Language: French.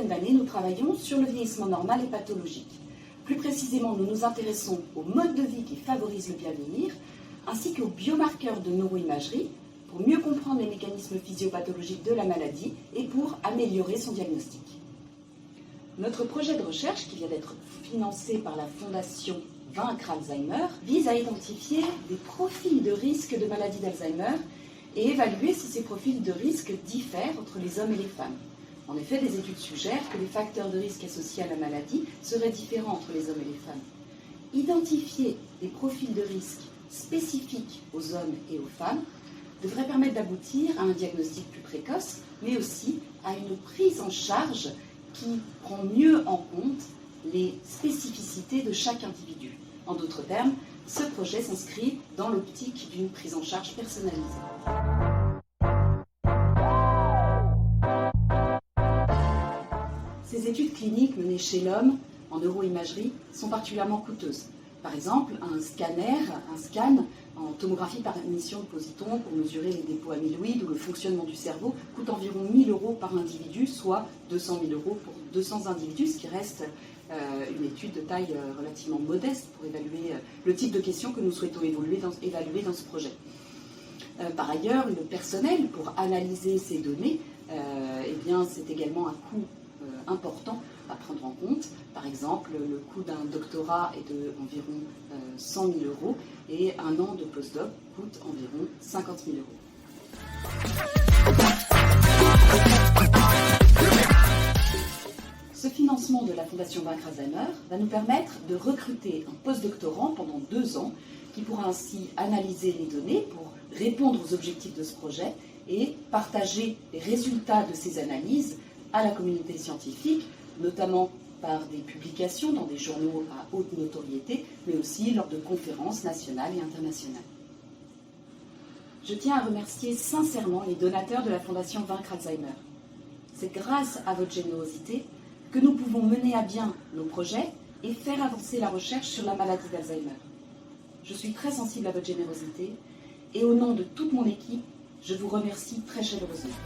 D'années, nous travaillons sur le vieillissement normal et pathologique. Plus précisément, nous nous intéressons au mode de vie qui favorise le bien vieillir, ainsi qu'aux biomarqueurs de neuroimagerie, pour mieux comprendre les mécanismes physiopathologiques de la maladie et pour améliorer son diagnostic. Notre projet de recherche, qui vient d'être financé par la Fondation Vaincre Alzheimer, vise à identifier des profils de risque de maladie d'Alzheimer et évaluer si ces profils de risque diffèrent entre les hommes et les femmes. En effet, des études suggèrent que les facteurs de risque associés à la maladie seraient différents entre les hommes et les femmes. Identifier des profils de risque spécifiques aux hommes et aux femmes devrait permettre d'aboutir à un diagnostic plus précoce, mais aussi à une prise en charge qui prend mieux en compte les spécificités de chaque individu. En d'autres termes, ce projet s'inscrit dans l'optique d'une prise en charge personnalisée. Ces études cliniques menées chez l'homme en neuroimagerie sont particulièrement coûteuses. Par exemple, un scan en tomographie par émission de positons pour mesurer les dépôts amyloïdes ou le fonctionnement du cerveau coûte environ 1 000 € par individu, soit 200 000 € pour 200 individus, ce qui reste une étude de taille relativement modeste pour évaluer le type de questions que nous souhaitons évaluer dans ce projet. Par ailleurs, le personnel pour analyser ces données, c'est également un coût important à prendre en compte. Par exemple, le coût d'un doctorat est de environ 100 000 € et un an de postdoc coûte environ 50 000 €. Ce financement de la Fondation Vaincre Alzheimer va nous permettre de recruter un postdoctorant pendant 2 ans qui pourra ainsi analyser les données pour répondre aux objectifs de ce projet et partager les résultats de ces analyses à la communauté scientifique, notamment par des publications dans des journaux à haute notoriété, mais aussi lors de conférences nationales et internationales. Je tiens à remercier sincèrement les donateurs de la Fondation Vaincre Alzheimer. C'est grâce à votre générosité que nous pouvons mener à bien nos projets et faire avancer la recherche sur la maladie d'Alzheimer. Je suis très sensible à votre générosité et au nom de toute mon équipe, je vous remercie très chaleureusement.